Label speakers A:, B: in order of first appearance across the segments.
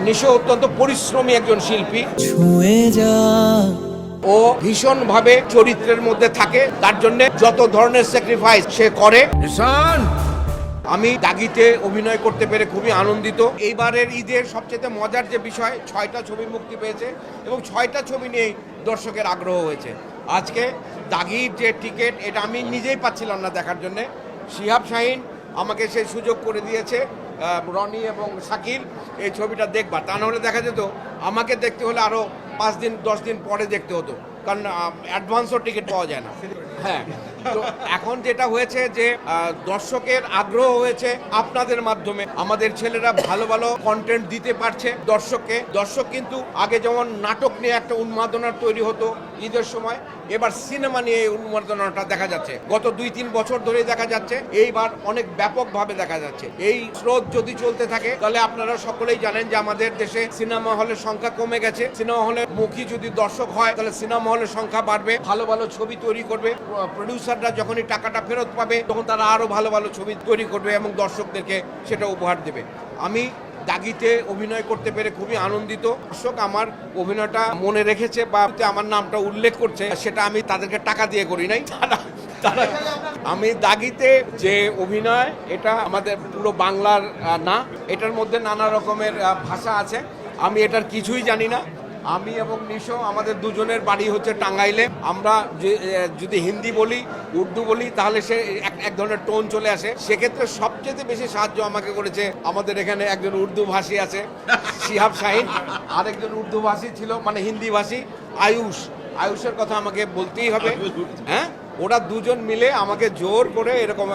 A: নিশো অত্যন্ত পরিশ্রমী একজন শিল্পী।
B: ছুঁয়ে যা
A: ও ভীষণভাবে চরিত্রের মধ্যে থাকে, তার জন্য যত ধরনের স্যাক্রিফাইস সে করে। আমি দাগিতে অভিনয় করতে পেরে খুবই আনন্দিত। এইবারের ঈদের সবচেয়ে মজার যে বিষয়, 6টা ছবি মুক্তি পেয়েছে এবং 6টা ছবি নিয়েই দর্শকের আগ্রহ হয়েছে। আজকে দাগির যে টিকিট, এটা আমি নিজেই পাচ্ছিলাম না দেখার জন্য। শিহাব শাহিন আমাকে সেই সুযোগ করে দিয়েছে, রনি এবং শাকিল এই ছবিটা দেখবা, তা নাহলে দেখা যেত আমাকে দেখতে হলে আরও 5 দিন 10 দিন পরে দেখতে হতো, কারণ অ্যাডভান্সও টিকিট পাওয়া যায় না। হ্যাঁ, তো এখন যেটা হয়েছে যে দর্শকের আগ্রহ হয়েছে আপনাদের মাধ্যমে। আমাদের ছেলেরা ভালো ভালো কন্টেন্ট দিতে পারছে দর্শককে। দর্শক কিন্তু আগে যেমন নাটক নিয়ে একটা উন্মাদনার তৈরি হতো ঈদের সময়, এবার সিনেমা নিয়ে এই উন্মাদনাটা দেখা যাচ্ছে। গত 2-3 বছর ধরে দেখা যাচ্ছে, এইবার অনেক ব্যাপকভাবে দেখা যাচ্ছে। এই স্রোত যদি চলতে থাকে তাহলে আপনারা সকলেই জানেন যে আমাদের দেশে সিনেমা হলের সংখ্যা কমে গেছে। সিনেমা হলে মুখী যদি দর্শক হয় তাহলে সিনেমা হলের সংখ্যা বাড়বে, ভালো ভালো ছবি তৈরি করবে। প্রডিউসাররা যখনই টাকাটা ফেরত পাবে তখন তারা আরো ভালো ভালো ছবি তৈরি করবে এবং দর্শকদেরকে সেটা উপহার দেবে। আমি দাগিতে অভিনয় করতে পেরে খুবই আনন্দিত। দর্শক আমার অভিনয়টা মনে রেখেছে বা আমার নামটা উল্লেখ করছে, সেটা আমি তাদেরকে টাকা দিয়ে করি নাই। আমি দাগিতে যে অভিনয়, এটা আমাদের পুরো বাংলার না, এটার মধ্যে নানা রকমের ভাষা আছে। আমি এটার কিছুই জানি না। আমি এবং নিশো, আমাদের দুজনের বাড়ি হচ্ছে টাঙ্গাইলে। আমরা যদি হিন্দি বলি, উর্দু বলি, তাহলে সে এক ধরনের টোন চলে আসে। সেক্ষেত্রে সবচেয়ে বেশি সাহায্য আমাকে করেছে, আমাদের এখানে একজন উর্দু ভাষী আছে শিহাব শাহিন, আরেকজন উর্দু ভাষী ছিল, মানে হিন্দি ভাষী আয়ুষের কথা আমাকে বলতেই হবে। হ্যাঁ, ওরা দুজন মিলে আমাকে জোর করে এরকম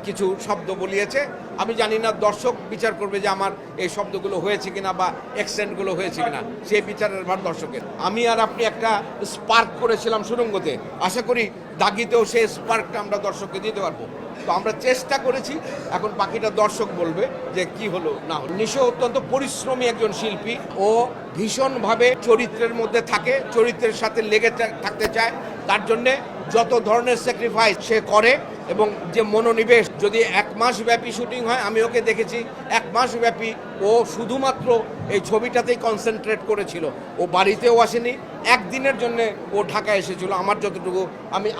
A: কিছু শব্দ বলিয়েছে। আমি জানি না দর্শক বিচার করবে যে আমার এই শব্দগুলো হয়েছে কিনা বা অ্যাকসেন্টগুলো হয়েছে কিনা, সেই বিচারের ভার দর্শকের। আমি আর আপনি একটা স্পার্ক করেছিলাম সুড়ঙ্গতে, আশা করি দাগিতেও সেই স্পার্কটা আমরা দর্শককে দিতে পারবো। তো আমরা চেষ্টা করেছি, এখন বাকিটা দর্শক বলবে যে কি হলো না হলো। নিশো অত্যন্ত পরিশ্রমী একজন শিল্পী। ও ভীষণভাবে চরিত্রের মধ্যে থাকে, চরিত্রের সাথে লেগে থাকতে চায়, তার জন্যে যত ধরনের স্যাক্রিফাইস সে করে। এবং যে মনোনিবেশ, যদি 1 মাস ব্যাপী শুটিং হয়, আমি ওকে দেখেছি 1 মাস ব্যাপী ও শুধুমাত্র এই ছবিটাতেই কনসেন্ট্রেট করেছিল। ও বাড়িতেও আসেনি, একদিনের জন্য ও ঢাকায় এসেছিল,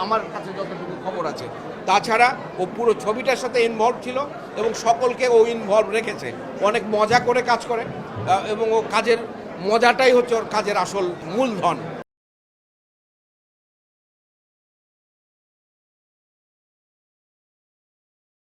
A: আমার কাছে যতটুকু খবর আছে। তাছাড়া ও পুরো ছবিটার সাথে ইনভলভ ছিল এবং সকলকে ও ইনভলভ রেখেছে। অনেক মজা করে কাজ করে এবং ও কাজের মজাটাই হচ্ছে ওর কাজের আসল মূলধন।